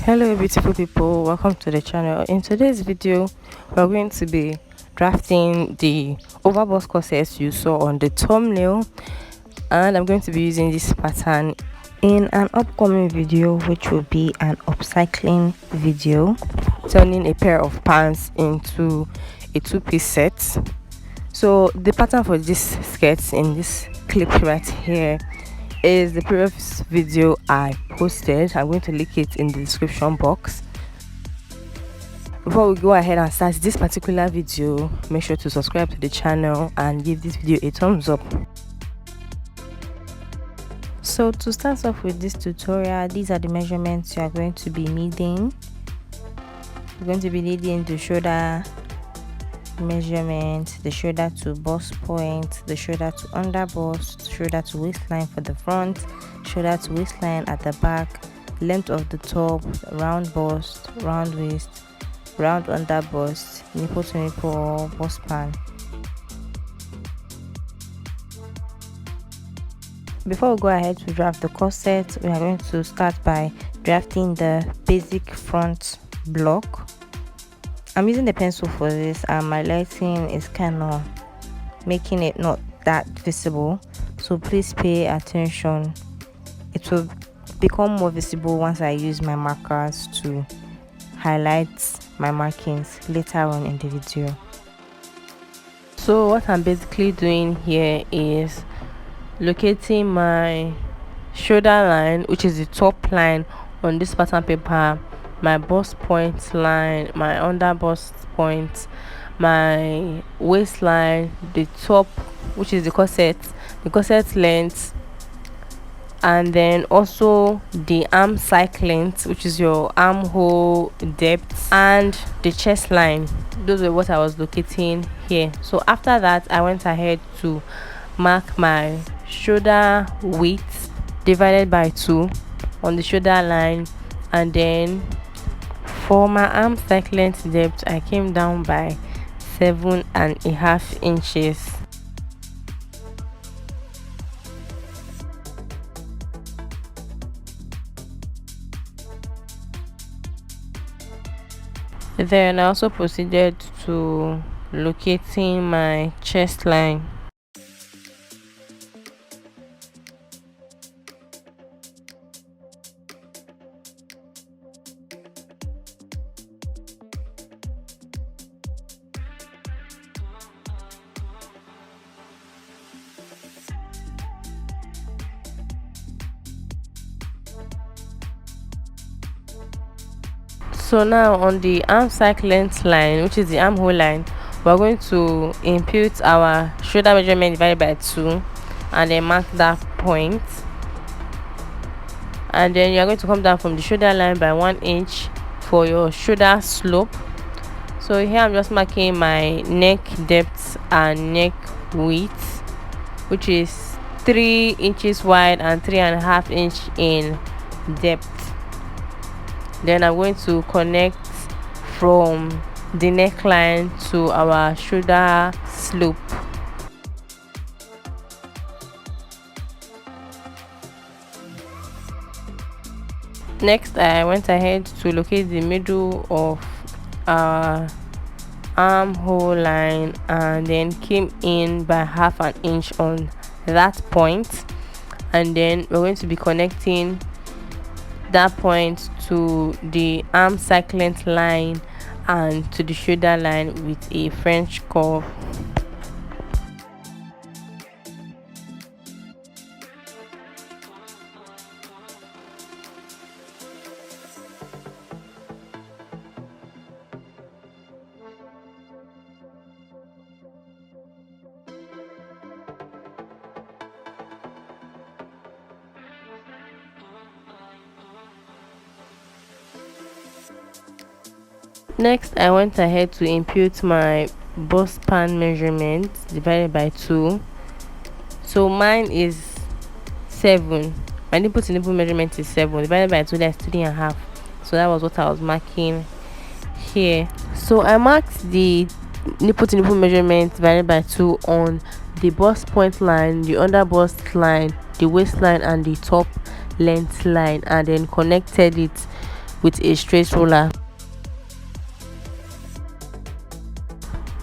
Hello beautiful people, welcome to the channel. In today's video we're going to be drafting the overbust corsets you saw on the thumbnail, and I'm going to be using this pattern in an upcoming video, which will be an upcycling video, turning a pair of pants into a two-piece set. So the pattern for this skirt in this clip right here is the previous video I posted. I'm going to link it in the description box. Before we go ahead and start this particular video, make sure to subscribe to the channel and give this video a thumbs up. So to start off with this tutorial, these are the measurements you are going to be needing. You're going to be needing the shoulder measurement, the shoulder to bust point, the shoulder to under bust, shoulder to waistline for the front, shoulder to waistline at the back, length of the top, round bust, round waist, round under bust, nipple to nipple or bust span. Before we go ahead to draft the corset, we are going to start by drafting the basic front block. I'm using the pencil for this, and my lighting is kind of making it not that visible, so please pay attention. It will become more visible once I use my markers to highlight my markings later on in the video. So what I'm basically doing here is locating my shoulder line, which is the top line on this pattern paper, my bust point line, my under bust point, my waistline, the top, which is the corset length, and then also the arm cycle length, which is your armhole depth, and the chest line. Those were what I was locating here. So after that, I went ahead to mark my shoulder width divided by 2 on the shoulder line, and then for my arm cycle length depth, I came down by 7.5 inches. Then I also proceeded to locating my chest line. So now on the arm cycle length line, which is the armhole line, we're going to impute our shoulder measurement divided by 2 and then mark that point, and then you're going to come down from the shoulder line by 1 inch for your shoulder slope. So here I'm just marking my neck depth and neck width, which is 3 inches wide and 3.5 inch in depth. Then I'm going to connect from the neckline to our shoulder slope. Next, I went ahead to locate the middle of our armhole line and then came in by 0.5 inch on that point, and then we're going to be connecting that point to the arm cycle length line and to the shoulder line with a French curve. Next, I went ahead to impute my bust span measurement divided by 2. So mine is 7. My nipple to nipple measurement is 7 divided by 2, that's 3.5. So that was what I was marking here. So I marked the nipple to nipple measurement divided by 2 on the bust point line, the under bust line, the waistline, and the top length line, and then connected it with a straight ruler.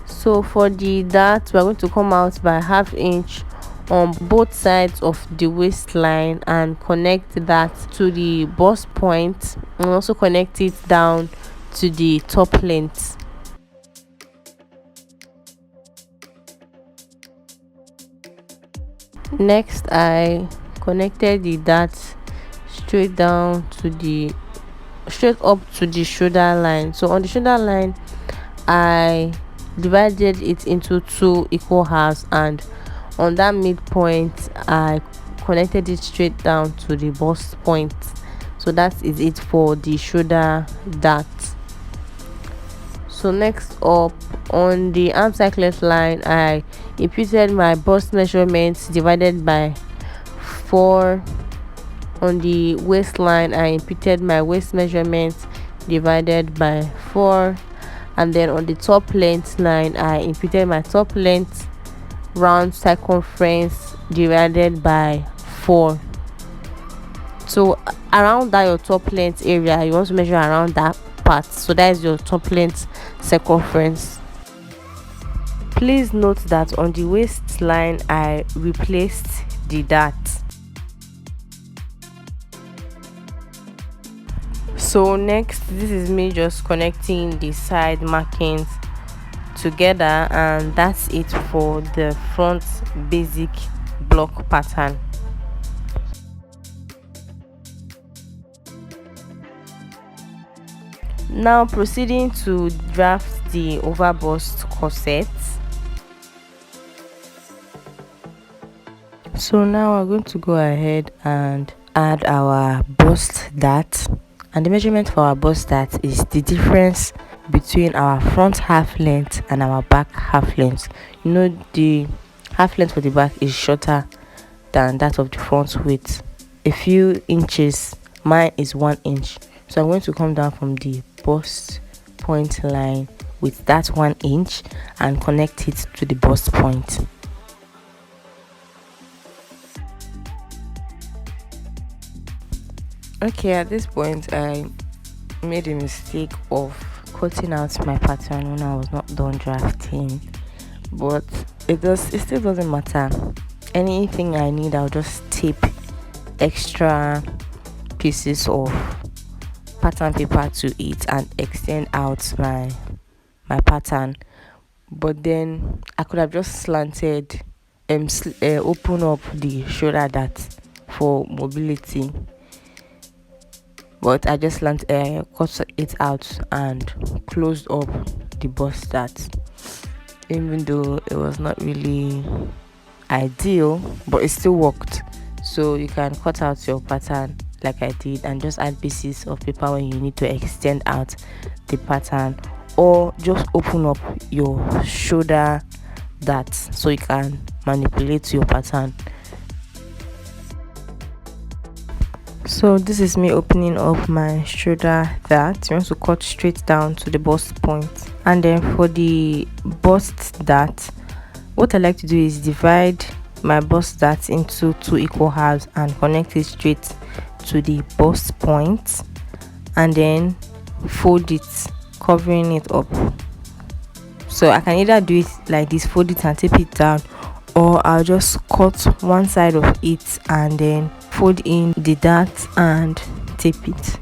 So for the dart, we're going to come out by 1/2 inch on both sides of the waistline and connect that to the bust point, and also connect it down to the top length. Next, I connected the dart straight up to the shoulder line. So on the shoulder line, I divided it into 2 equal halves, and on that midpoint I connected it straight down to the bust point. So that is it for the shoulder dart. So next up, on the arm circlet line, I imputed my bust measurements divided by 4. On the waistline, I imputed my waist measurements divided by 4. And then on the top length line, I imputed my top length round circumference divided by 4. So around that your top length area, you want to measure around that part, so that is your top length circumference. Please note that on the waistline I replaced the dart. So next, this is me just connecting the side markings together, and that's it for the front basic block pattern. Now proceeding to draft the overbust corset. So now we're going to go ahead and add our bust dart, and the measurement for our bust dart is the difference between our front half length and our back half length. You know, the half length for the back is shorter than that of the front with a few inches. Mine is 1 inch. So I'm going to come down from the bust point line with that 1 inch and connect it to the bust point. Okay, at this point I made a mistake of cutting out my pattern when I was not done drafting, but it still doesn't matter. Anything I need, I'll just tape extra pieces of pattern paper to it and extend out my pattern. But then I could have just slanted open up the shoulder dart for mobility, but I just cut it out and closed up the bust dart, even though it was not really ideal, but it still worked. So you can cut out your pattern like I did and just add pieces of paper when you need to extend out the pattern, or just open up your shoulder dart so you can manipulate your pattern. So this is me opening up my shoulder dart. You want to cut straight down to the bust point. And then for the bust dart, what I like to do is divide my bust dart into 2 equal halves and connect it straight to the bust point, and then fold it, covering it up. So I can either do it like this, fold it and tape it down, or I'll just cut one side of it and then fold in the dart and tape it.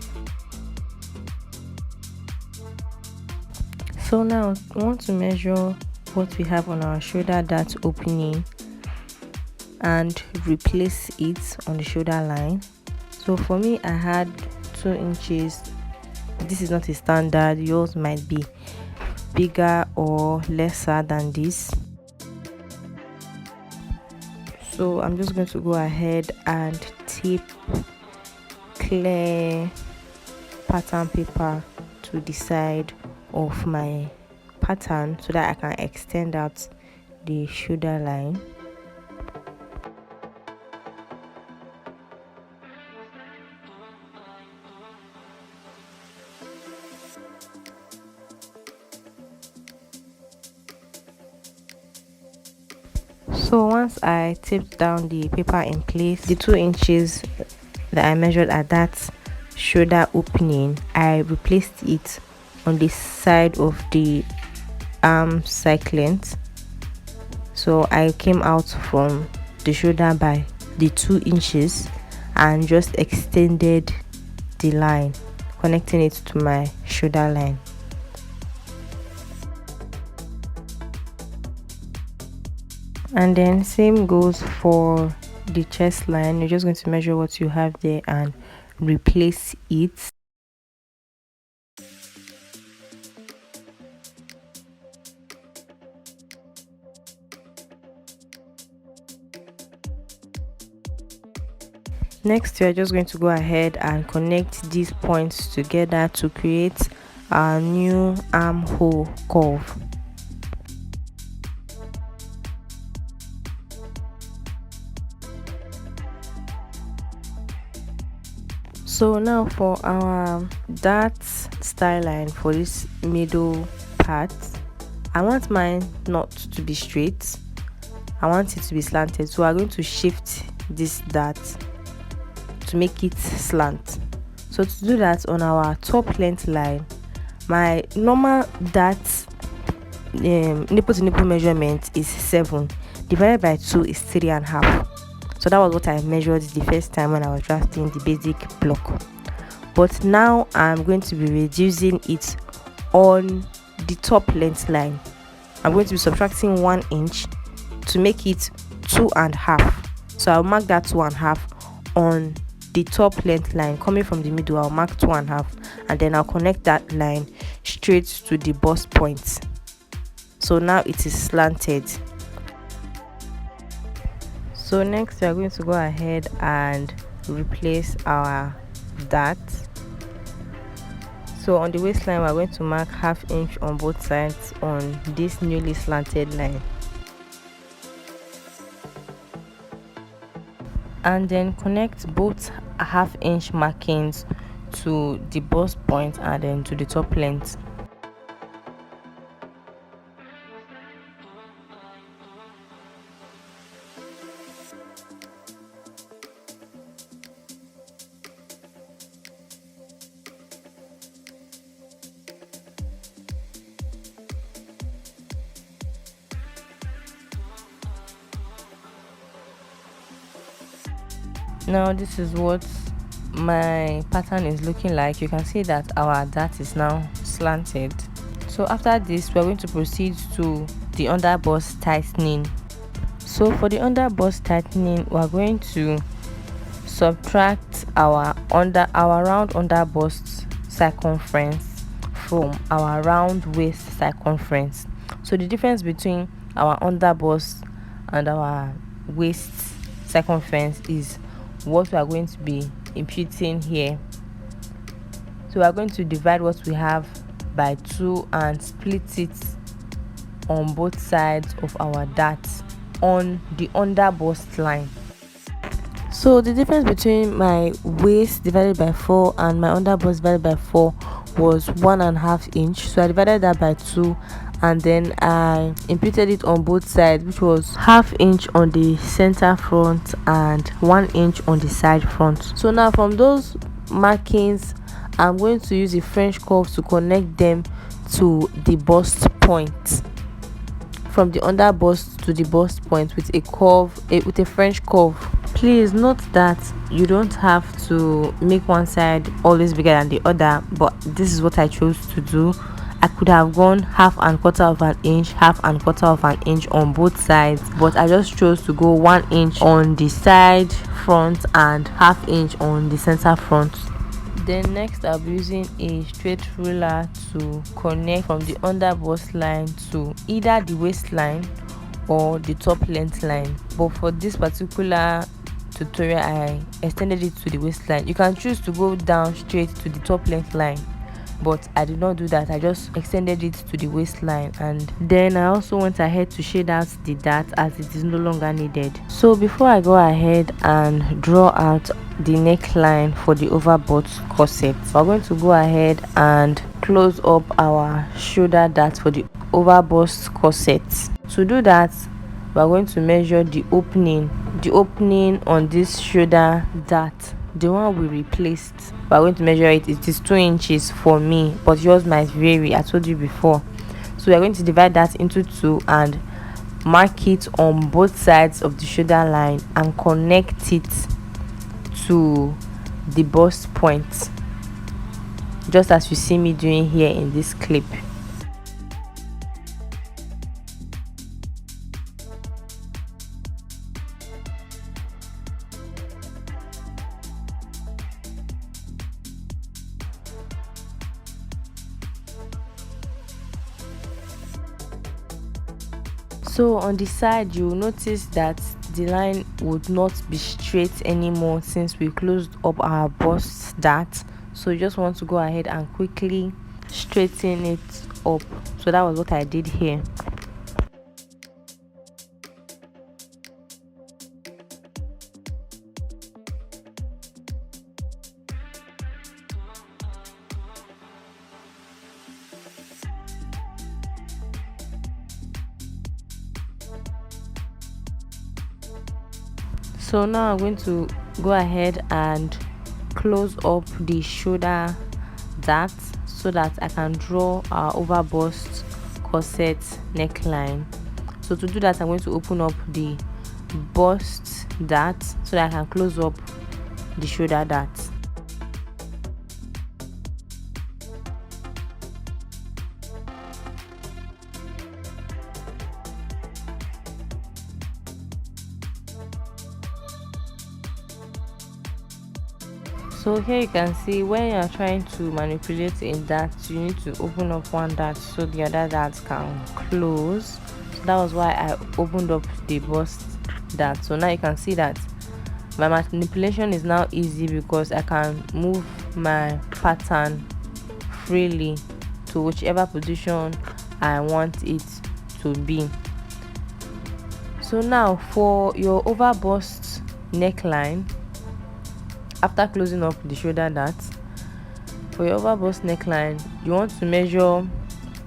So now we want to measure what we have on our shoulder dart opening and replace it on the shoulder line. So for me, I had 2 inches. This is not a standard, yours might be bigger or lesser than this. So I'm just going to go ahead and tape clear pattern paper to the side of my pattern so that I can extend out the shoulder line. So once I taped down the paper in place, the 2 inches that I measured at that shoulder opening, I replaced it on the side of the arm side length. So I came out from the shoulder by the 2 inches and just extended the line, connecting it to my shoulder line. And then same goes for the chest line. You're just going to measure what you have there and replace it. Next, we are just going to go ahead and connect these points together to create our new armhole curve. So now for our dart style line for this middle part, I want mine not to be straight, I want it to be slanted. So I'm going to shift this dart to make it slant. So to do that, on our top length line, my normal dart nipple to nipple measurement is 7, divided by 2 is 3.5. So that was what I measured the first time when I was drafting the basic block. But now I'm going to be reducing it on the top length line. I'm going to be subtracting 1 inch to make it 2.5. So I'll mark that 2.5 on the top length line. Coming from the middle, I'll mark 2.5, and then I'll connect that line straight to the bust point. So now it is slanted. So next we are going to go ahead and replace our dart. So on the waistline, we're going to mark 1/2 inch on both sides on this newly slanted line, and then connect both 1/2 inch markings to the bust point and then to the top length. Now this is what my pattern is looking like. You can see that our dart is now slanted. So after this, we're going to proceed to the under bust tightening. So for the under bust tightening, we're going to subtract our round under bust circumference from our round waist circumference. So the difference between our under bust and our waist circumference is what we are going to be imputing here. So we are going to divide what we have by 2 and split it on both sides of our dart on the under bust line. So the difference between my waist divided by 4 and my under bust divided by 4 was 1.5 inch. So I divided that by 2 and then I imputed it on both sides, which was 1/2 inch on the center front and 1 inch on the side front. So now from those markings, I'm going to use a French curve to connect them to the bust point, from the under bust to the bust point with a curve, with a French curve. Please note that you don't have to make one side always bigger than the other, but this is what I chose to do. I could have gone 1/2 and 1/4 of an inch, 1/2 and 1/4 of an inch on both sides, but I just chose to go 1 inch on the side front and 1/2 inch on the center front. Then next, I'll be using a straight ruler to connect from the under bust line to either the waistline or the top length line. But for this particular tutorial, I extended it to the waistline. You can choose to go down straight to the top length line, but I did not do that. I just extended it to the waistline, and then I also went ahead to shade out the dart as it is no longer needed. So before I go ahead and draw out the neckline for the overbust corset, we're going to go ahead and close up our shoulder dart for the overbust corset. To do that, we're going to measure the opening on this shoulder dart the one we replaced, we're going to measure it. It is 2 inches for me, but yours might vary. I told you before. So we're going to divide that into 2 and mark it on both sides of the shoulder line and connect it to the bust point, just as you see me doing here in this clip. So on the side, you'll notice that the line would not be straight anymore since we closed up our bust dart. So you just want to go ahead and quickly straighten it up. So that was what I did here. So now I'm going to go ahead and close up the shoulder dart so that I can draw our overbust corset neckline. So to do that, I'm going to open up the bust dart so that I can close up the shoulder dart. So here you can see when you are trying to manipulate in that, you need to open up one dart so the other dart can close. So that was why I opened up the bust dart. So now you can see that my manipulation is now easy because I can move my pattern freely to whichever position I want it to be. So now for your overbust neckline, after closing up the shoulder dart, for your overbust neckline, you want to measure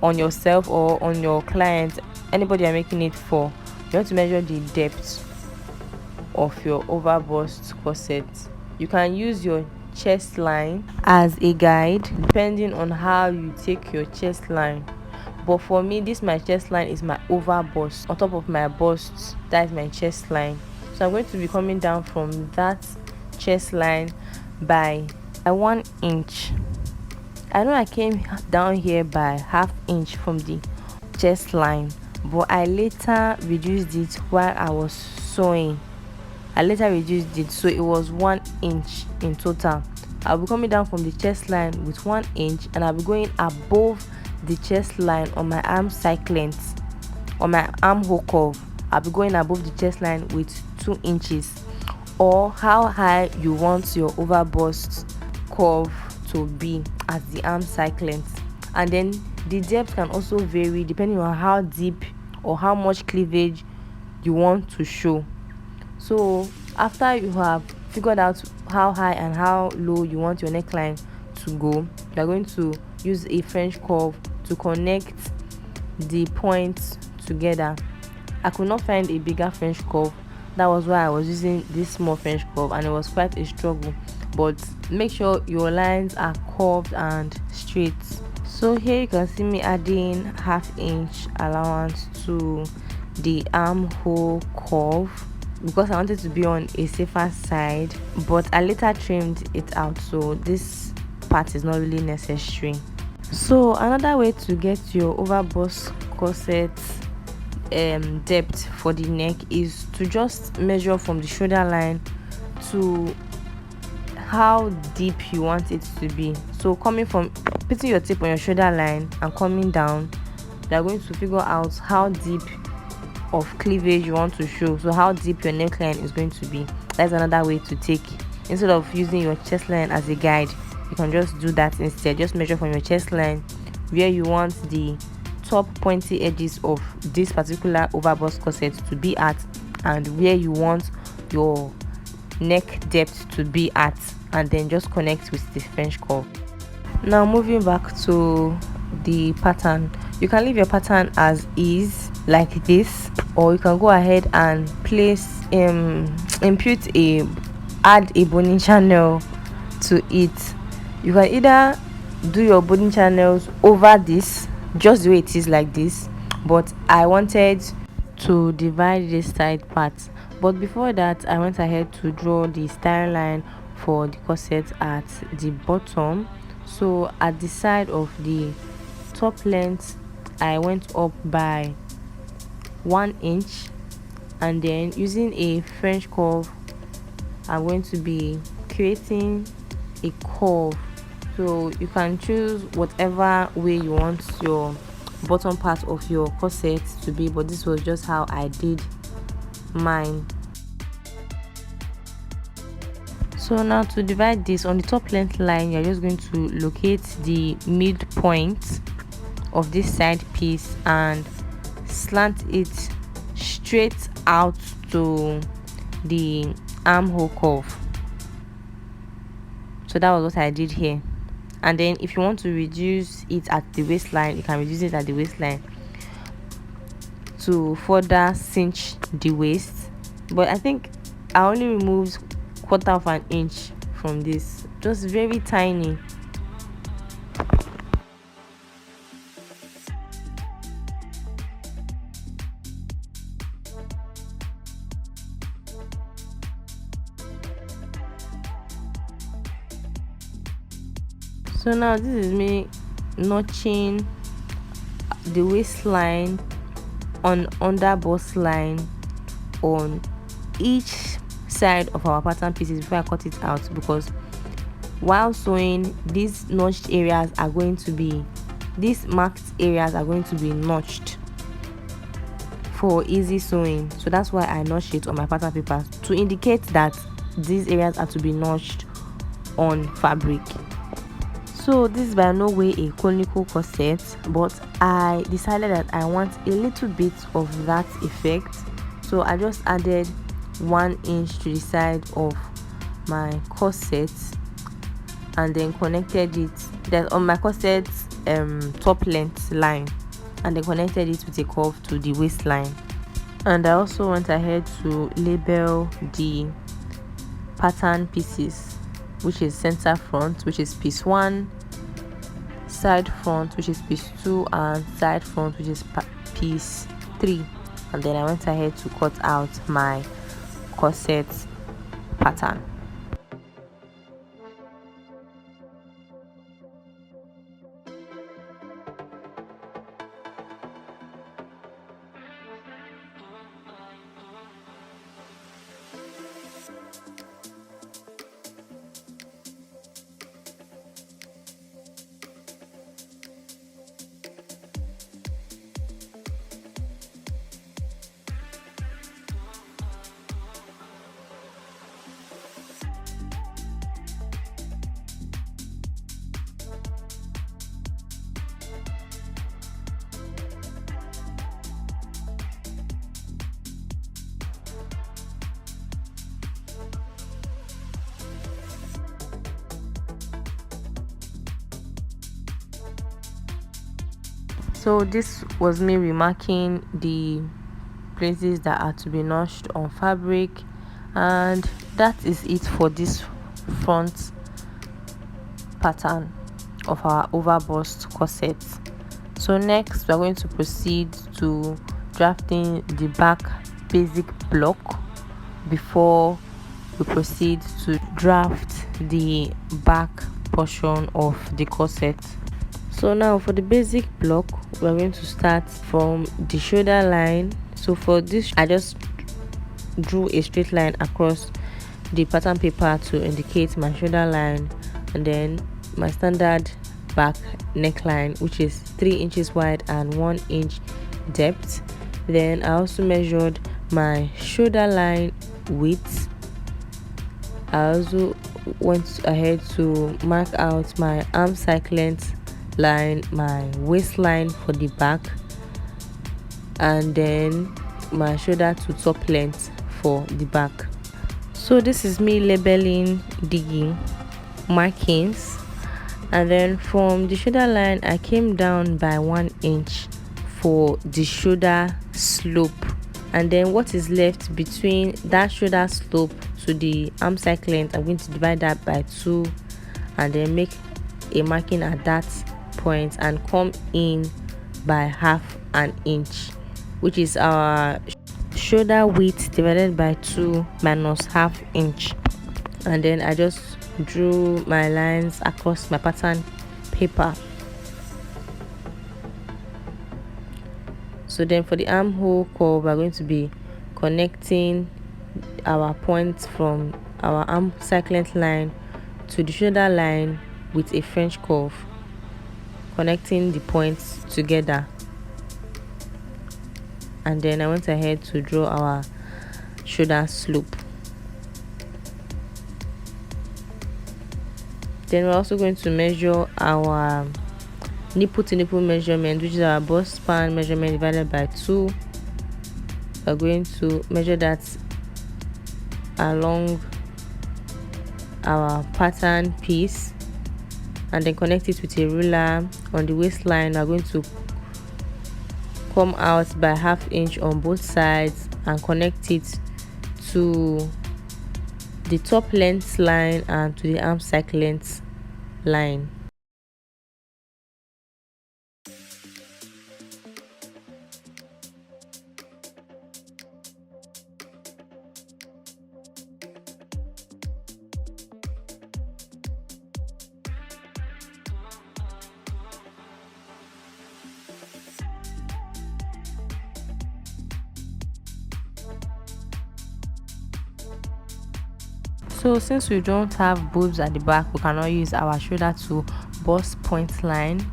on yourself or on your client, anybody you're making it for, you want to measure the depth of your overbust corset. You can use your chest line as a guide depending on how you take your chest line, but for me, this my chest line is my overbust. On top of my bust, that is my chest line. So I'm going to be coming down from that chest line by 1 inch. I know I came down here by ½ inch from the chest line, but I later reduced it while I was sewing. I later reduced it, so it was 1 inch in total. I'll be coming down from the chest line with 1 inch, and I'll be going above the chest line on my arm side length, on my armhole curve. I'll be going above the chest line with 2 inches, or how high you want your overbust curve to be at the arm side length. And then the depth can also vary depending on how deep or how much cleavage you want to show. So after you have figured out how high and how low you want your neckline to go, you're going to use a French curve to connect the points together. I could not find a bigger French curve. That was why I was using this small French curve, and it was quite a struggle. But make sure your lines are curved and straight. So here you can see me adding ½ inch allowance to the armhole curve because I wanted to be on a safer side, but I later trimmed it out, so this part is not really necessary. So another way to get your overbust corset depth for the neck is to just measure from the shoulder line to how deep you want it to be. So coming from putting your tape on your shoulder line and coming down, you are going to figure out how deep of cleavage you want to show, so how deep your neckline is going to be. That's another way to take, instead of using your chest line as a guide, you can just do that instead. Just measure from your chest line where you want the top pointy edges of this particular overbust corset to be at, and where you want your neck depth to be at, and then just connect with the French curve. Now moving back to the pattern, you can leave your pattern as is like this, or you can go ahead and place impute a add a boning channel to it. You can either do your boning channels over this, just the way it is like this, but I wanted to divide this side part. But before that, I went ahead to draw the style line for the corset at the bottom. So at the side of the top length, I went up by 1 inch, and then using a French curve, I'm going to be creating a curve. So you can choose whatever way you want your bottom part of your corset to be, but this was just how I did mine. So now to divide this, on the top length line, you're just going to locate the midpoint of this side piece and slant it straight out to the armhole curve. So that was what I did here. And then if you want to reduce it at the waistline, you can reduce it at the waistline to further cinch the waist. But I think I only removed 1/4 of an inch from this, just very tiny. So now this is me notching the waistline on under bust line on each side of our pattern pieces before I cut it out, because while sewing, these notched areas are going to be, these marked areas are going to be notched for easy sewing. So that's why I notched it on my pattern paper, to indicate that these areas are to be notched on fabric. So this is by no way a conical corset, but I decided that I want a little bit of that effect, so I just added 1 inch to the side of my corset and then connected it that on my corset top length line, and then connected it with a curve to the waistline. And I also went ahead to label the pattern pieces, which is center front, which is piece 1, side front, which is piece 2, and side front, which is piece 3. And then I went ahead to cut out my corset pattern. So this was me remarking the places that are to be notched on fabric, and that is it for this front pattern of our overbust corset. So next we are going to proceed to drafting the back basic block before we proceed to draft the back portion of the corset. So now for the basic block, we're going to start from the shoulder line. So for this, I just drew a straight line across the pattern paper to indicate my shoulder line, and then my standard back neckline, which is 3 inches wide and 1 inch depth. Then I also measured my shoulder line width. I also went ahead to mark out my arm side length line, my waistline for the back, and then my shoulder to top length for the back. So this is me labeling the markings, and then from the shoulder line I came down by 1 inch for the shoulder slope, and then what is left between that shoulder slope to the arm cycle length, I'm going to divide that by 2 and then make a marking at that point and come in by half an inch, which is our shoulder width divided by 2 minus half inch. And then I just drew my lines across my pattern paper. So then for the armhole curve, we're going to be connecting our points from our arm cycle length line to the shoulder line with a French curve, connecting the points together. And then I went ahead to draw our shoulder slope. Then we're also going to measure our nipple to nipple measurement, which is our bust span measurement divided by 2. We're going to measure that along our pattern piece and then connect it with a ruler. On the waistline, we're going to come out by half inch on both sides and connect it to the top length line and to the arm cycle length line. So since we don't have boobs at the back, we cannot use our shoulder to bust point line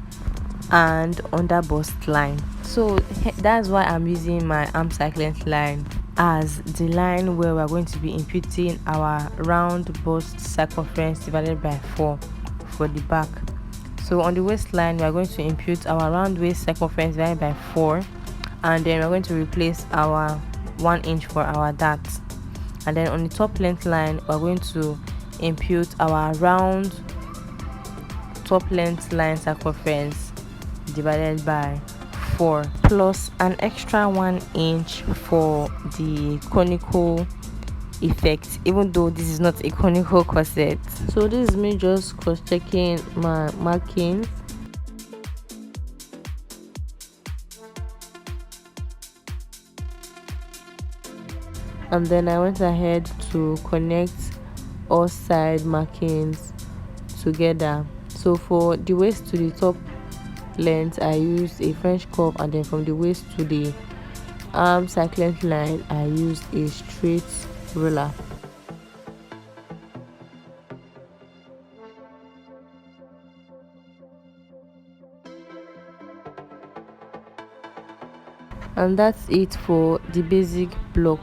and under bust line. So that's why I'm using my arm cycle length line as the line where we're going to be imputing our round bust circumference divided by 4 for the back. So on the waistline, we're going to impute our round waist circumference divided by 4, and then we're going to replace our 1 inch for our dart. And then on the top length line, we're going to impute our round top length line circumference divided by 4 plus an extra 1 inch for the conical effect, even though this is not a conical corset. So this is me just cross-checking my markings. And then I went ahead to connect all side markings together. So for the waist to the top length, I used a French curve, and then from the waist to the arm cycle length line, I used a straight ruler. And that's it for the basic block.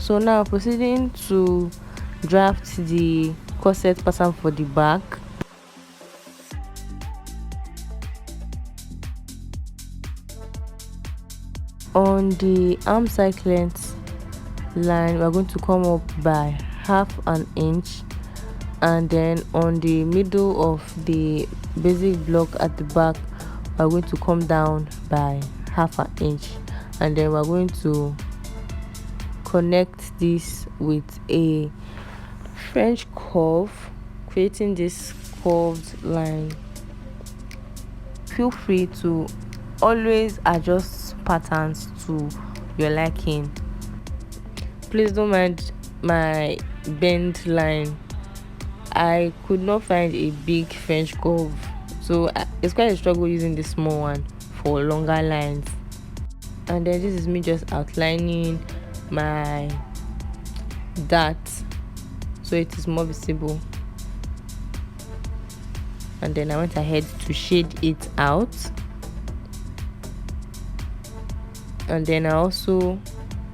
So now proceeding to draft the corset pattern for the back. On the arm cycle length line, we're going to come up by half an inch, and then on the middle of the basic block at the back, we're going to come down by half an inch, and then we're going to connect this with a French curve, creating this curved line. Feel free to always adjust patterns to your liking. Please don't mind my bend line. I could not find a big French curve, so it's quite a struggle using this small one for longer lines. And then this is me just outlining my dart so it is more visible, and then I went ahead to shade it out, and then I also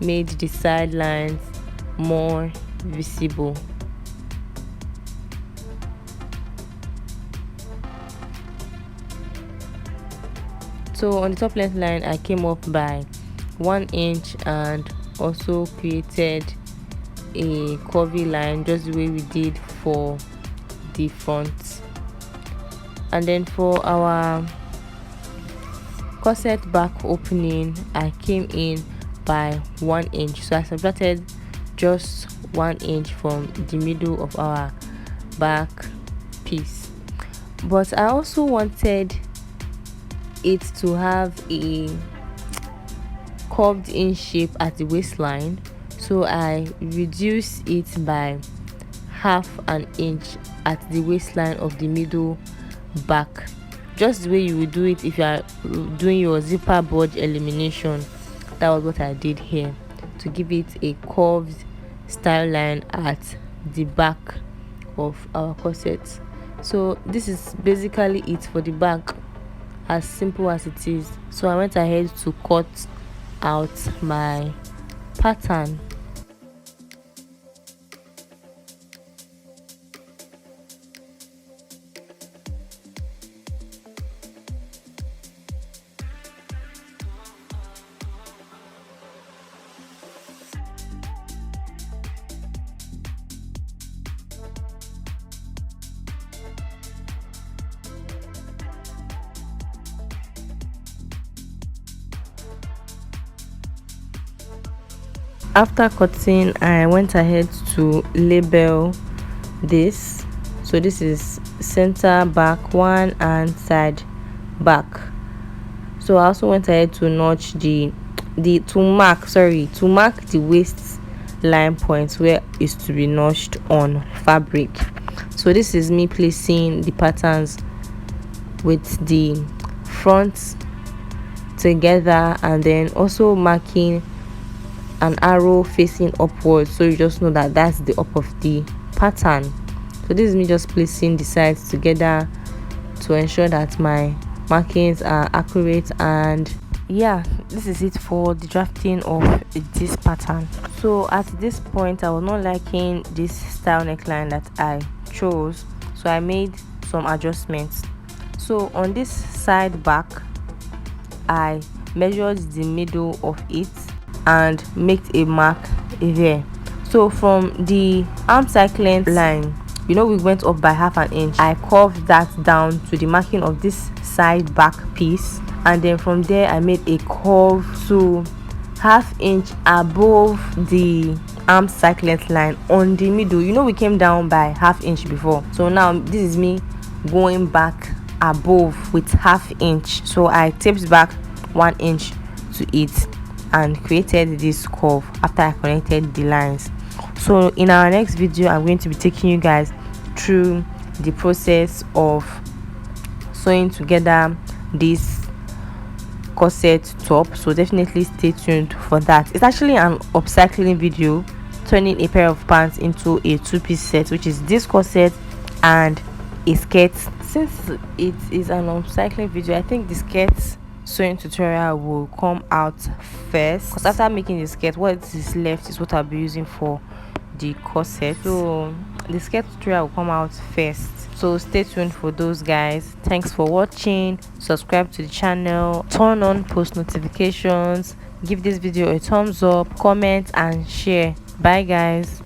made the sidelines more visible. So on the top length line, I came up by 1 inch and also created a curvy line just the way we did for the front. And then for our corset back opening, I came in by 1 inch, so I subtracted just 1 inch from the middle of our back piece. But I also wanted it to have a curved in shape at the waistline, so I reduced it by half an inch at the waistline of the middle back, just the way you would do it if you are doing your zipper bulge elimination. That was what I did here, to give it a curved style line at the back of our corset. So this is basically it for the back, as simple as it is. So I went ahead to cut out my pattern. After cutting, I went ahead to label this. So this is center back one and side back. So I also went ahead to notch to mark the waist line points where is to be notched on fabric. So this is me placing the patterns with the front together, and then also marking an arrow facing upwards, so you just know that that's the up of the pattern. So this is me just placing the sides together to ensure that my markings are accurate. And yeah, this is it for the drafting of this pattern. So at this point, I was not liking this style neckline that I chose, so I made some adjustments. So on this side back, I measured the middle of it and make a mark there. So from the arm cycling line, we went up by half an inch. I curved that down to the marking of this side back piece, and then from there I made a curve to half inch above the arm cycling line on the middle. We came down by half inch before, so now this is me going back above with half inch. So I taped back 1 inch to it and created this curve after I connected the lines. So in our next video, I'm going to be taking you guys through the process of sewing together this corset top, so definitely stay tuned for that. It's actually an upcycling video, turning a pair of pants into a two-piece set, which is this corset and a skirt. Since it is an upcycling video, I think the skirt sewing tutorial will come out first, because after making the skirt, what is left is what I'll be using for the corset. So the skirt tutorial will come out first, so stay tuned for those, guys. Thanks for watching. Subscribe to the channel, turn on post notifications, give this video a thumbs up, comment and share. Bye guys.